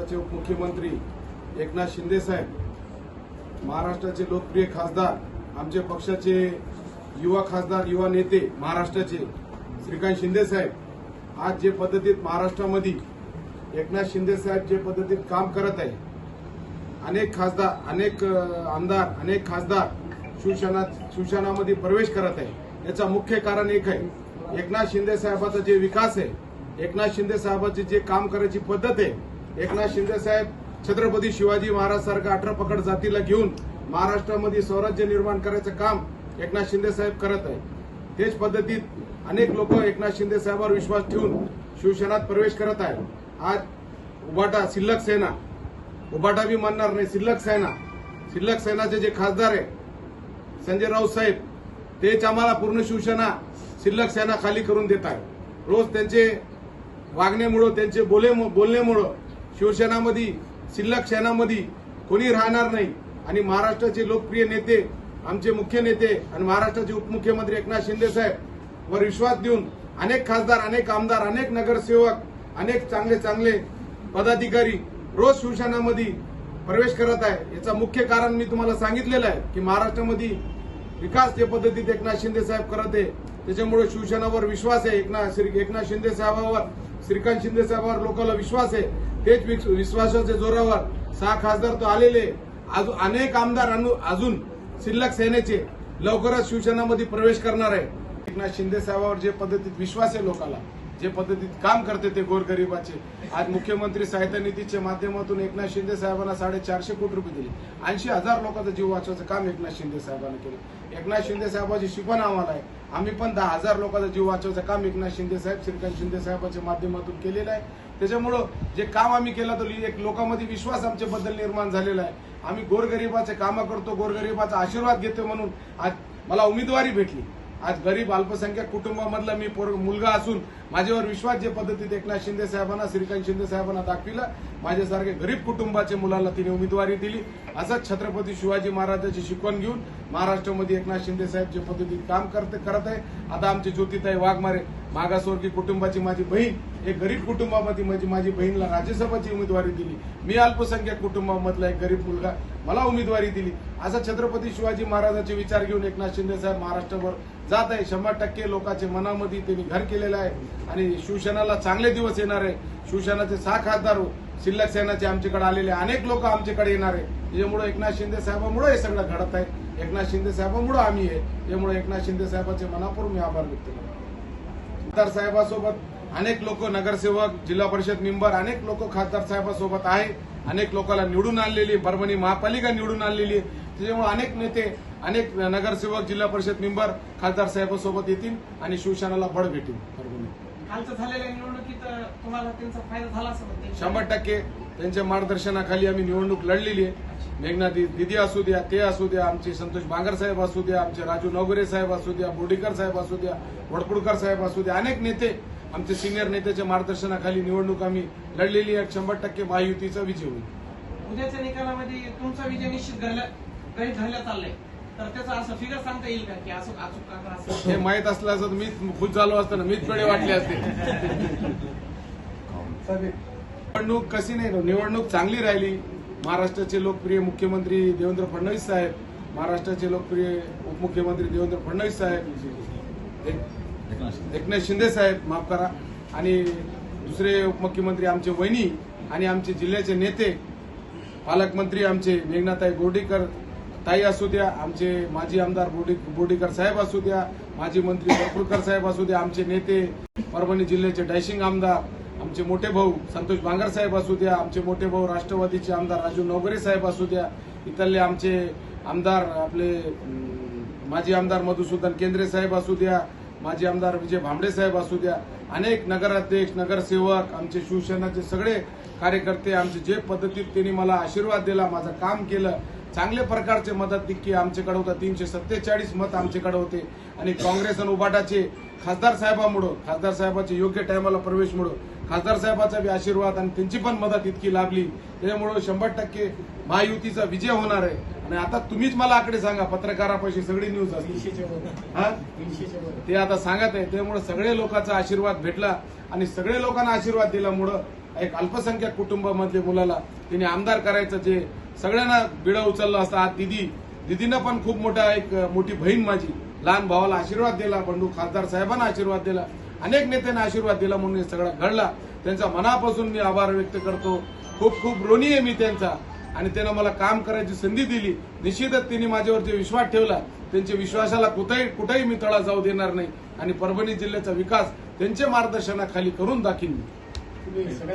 महाराष्ट्राचे उपमुख्यमंत्री एकनाथ शिंदे साहेब, महाराष्ट्राचे लोकप्रिय खासदार, आमचे पक्षाचे युवा खासदार, युवा नेते महाराष्ट्राचे श्रीकांत शिंदे साहेब, आज जे पद्धतीत महाराष्ट्रामध्ये एकनाथ शिंदे साहेब जे पद्धतीत काम करत आहे, अनेक खासदार, अनेक आमदार, अनेक खासदार शिवसेनामध्ये प्रवेश करत आहे, याचा मुख्य कारण एक आहे, एकनाथ शिंदे साहेबांचा जे विकास आहे, एकनाथ शिंदे साहेबांची जे काम करायची पद्धत आहे, एकनाथ शिंदे साहेब छत्रपती शिवाजी महाराज सारखा 18 पकड जातीला घेऊन महाराष्ट्रामध्ये स्वराज्य निर्माण करायचं काम एकनाथ शिंदे साहेब करत आहे. तेच पद्धतीत अनेक लोक एकनाथ शिंदे साहेबांवर विश्वास ठेवून शिवसेनेत प्रवेश करत आहे. आज उबाटा शिल्लक सेना, उबाटा भी मानणार नाही, शिल्लक सेनाचे जे खासदार आहे संजय राऊत साहेब, तेच आम्हाला पूर्ण शिवसेना शिल्लक सेना खाली करून देत आहे. रोज त्यांचे वागण्यामुळे, त्यांचे बोलण्यामुळे शिवसेनामध्ये, शिल्लक सेनामध्ये कोणी राहणार नाही. आणि महाराष्ट्राचे लोकप्रिय नेते, आमचे मुख्य नेते आणि महाराष्ट्राचे उपमुख्यमंत्री एकनाथ शिंदे साहेब वर विश्वास देऊन अनेक खासदार, अनेक आमदार, अनेक नगरसेवक, अनेक चांगले पदाधिकारी रोज शिवसेनेमध्ये प्रवेश करत आहे. याचं मुख्य कारण मी तुम्हाला सांगितलेलं आहे की महाराष्ट्रामध्ये विकास जे पद्धतीत एकनाथ शिंदे साहेब करत आहे, त्याच्यामुळे शिवसेनेवर विश्वास आहे. एकनाथ शिंदे साहेबांवर, श्रीकांत शिंदे साहेबांवर लोकांना विश्वास आहे. तेच विश्वासाच्या जोरावर 6 खासदार तो आलेले, अनेक आमदार अजून शिल्लक सेनेचे लवकरच शिवसेनेमध्ये प्रवेश करणार आहे. एकनाथ शिंदे साहेबांवर जे पद्धतीत विश्वास आहे लोकांना, जे पद्धतीत काम करते ते गोरगरिबाचे, आज मुख्यमंत्री सहायता निधीच्या माध्यमातून एकनाथ शिंदे साहेबांना 450 कोटी रुपये दिले. 80,000 लोकांचा जीव वाचवायचं काम एकनाथ शिंदे साहेबांनी केलं. एकनाथ शिंदे साहेबांची शिकवण आम्हाला आहे. आम्ही पण 10,000 लोकांचा जीव वाचवायचं काम एकनाथ शिंदे साहेब, श्रीकांत शिंदे साहेबांच्या माध्यमातून केलेलं आहे. त्याच्यामुळं जे काम आम्ही केलं तर एक लोकांमध्ये विश्वास आमच्याबद्दल निर्माण झालेला आहे. आम्ही गोरगरिबाचे कामं करतो, गोरगरिबाचा आशीर्वाद घेतो म्हणून आज मला उमेदवारी भेटली. आज गरीब अल्पसंख्याक कुटुंबामधला मी मुलगा असून माझ्यावर विश्वास जे पद्धतीत एकनाथ शिंदे साहेबांना, श्रीकांत शिंदे साहेबांना दाखविला, माझ्यासारखे गरीब कुटुंबाच्या मुलाला तिने उमेदवारी दिली. असंच छत्रपती शिवाजी महाराजांची शिकवण घेऊन महाराष्ट्रामध्ये एकनाथ शिंदे साहेब जे पद्धतीत काम करत आहे. आता आमची ज्योतिताई वाघमारे, मागासवर्गीय कुटुंबाची माझी बहीण, एक गरीब कुटुंबामध्ये माझी बहीणला राज्यसभाची उमेदवारी दिली. मी अल्पसंख्याक कुटुंबामधला एक गरीब मुलगा, मला उमेदवारी दिली. असा छत्रपती शिवाजी महाराजांचे विचार घेऊन एकनाथ शिंदे साहेब महाराष्ट्रभर जात आहे. 100% लोकांच्या मनामध्ये त्यांनी घर केलेलं आहे आणि शिवसेनेला चांगले दिवस येणार आहे. शिवसेनेचे 6 खासदार शिल्लक सेनाचे आमच्याकडे आलेले, अनेक लोक आमच्याकडे येणार आहे. त्याच्यामुळे एकनाथ शिंदे साहेबांमुळे हे सगळं घडत आहे. एकनाथ शिंदे साहेबांमुळे आम्ही आहे. त्यामुळे एकनाथ शिंदे साहेबांचे मनापूर्वक मी आभार व्यक्त करतो. खासदार साहेबांसोबत अनेक लोक, नगरसेवक, जिल्हा परिषद मेंबर, अनेक लोक खासदार साहेबांसोबत आहे. अनेक लोकांना निवडून आणलेली, परभणी महापालिका निवडून आणलेली आहे. त्याच्यामुळे अनेक नेते, अनेक नगरसेवक, जिल्हा परिषद मेंबर खासदार साहेबांसोबत येतील आणि शिवसेनेला बळ भेटेल. परभणी कालचं झालेल्या निवडणुकीत तुम्हाला त्यांचा फायदा झाला असं 100% त्यांच्या मार्गदर्शनाखाली आम्ही निवडणूक लढलेली आहे. मेघना दिदी असू द्या, ते असू द्या, आमचे संतोष बांगर साहेब असू द्या, आमचे राजू नवगरे साहेब असू द्या, बोर्डीकर साहेब असू द्या, वडकुडकर साहेब असू द्या, अनेक नेते आमचे सिनियर नेत्याच्या मार्गदर्शनाखाली निवडणूक आम्ही लढलेली आहे. 100% महायुतीचा विजय होईल. उद्याच्या निकालामध्ये तुमचा विजय निश्चित गणित धरल्या चाललंय, तर त्याचा असं फिगर सांगता येईल का की असं अचूक का असं? हे माहीत असलं असं मी खुश झालो असताना मीच पेढे वाटले असते. निवडणूक कशी नाही, निवडणूक चांगली राहिली. महाराष्ट्राचे लोकप्रिय मुख्यमंत्री देवेंद्र फडणवीस साहेब, महाराष्ट्राचे लोकप्रिय उपमुख्यमंत्री देवेंद्र फडणवीस साहेब, एकनाथ शिंदे साहेब, माफ करा, आणि दुसरे उपमुख्यमंत्री आमचे वहिनी आणि आमचे जिल्ह्याचे नेते, पालकमंत्री आमचे मेघनाताई बोर्डीकर ताई असू द्या, आमचे माजी आमदार बोर्डीकर साहेब असू द्या, माजी मंत्री वडकुडकर साहेब असू द्या, आमचे नेते परभणी जिल्ह्याचे डॅशिंग आमदार, आमचे मोठे भाऊ संतोष बांगर साहेब असू द्या, आमचे मोठे भाऊ राष्ट्रवादीचे आमदार राजू नवगरे साहेब असू द्या, इथले आमचे आमदार, आपले माजी आमदार मधुसूदन केंद्रे साहेब असू द्या, माजी आमदार विजय भांबडे साहेब असू द्या, अनेक नगराध्यक्ष, नगरसेवक, आमचे शिवसेनेचे सगळे कार्यकर्ते, आमचे जे पद्धतीत त्यांनी मला आशीर्वाद दिला, माझं काम केलं, चांगल्या प्रकारचे मदत दिक्की आमच्याकडे होता. 347 मत आमच्याकडे होते. आणि काँग्रेस आणि उबाटाचे खासदार साहेबांमुळं, खासदार साहेबांचे योग्य टायमाला प्रवेशमुळं, खासदार साहेबांचा बी आशीर्वाद आणि त्यांची पण मदत इतकी लाभली. त्याच्यामुळे 100% महायुतीचा विजय होणार आहे. आणि आता तुम्हीच मला आकडे सांगा, पत्रकारापाशी सगळी न्यूज असते, ते आता सांगत आहे. त्यामुळे सगळे लोकांचा आशीर्वाद भेटला आणि सगळे लोकांना आशीर्वाद दिल्यामुळं एक अल्पसंख्याक कुटुंबामधल्या मुलाला त्यांनी आमदार करायचं जे सगळ्यांना बिडं उचललं असतं. आज दिदीनं पण खूप मोठी बहीण माझी लहान भावाला आशीर्वाद दिला, बंडू खासदार साहेबांना आशीर्वाद दिला, अनेक नेत्यांना आशीर्वाद दिला, म्हणून हे सगळं घडला. त्यांचा मनापासून मी आभार व्यक्त करतो. खूप खूप ऋणी आहे मी त्यांचा. आणि त्यानं मला काम करायची संधी दिली. निश्चितच त्यांनी माझ्यावर जे विश्वास ठेवला त्यांच्या विश्वासाला कुठेही मी तडा जाऊ देणार नाही आणि परभणी जिल्ह्याचा विकास त्यांच्या मार्गदर्शनाखाली करून दाखवीन.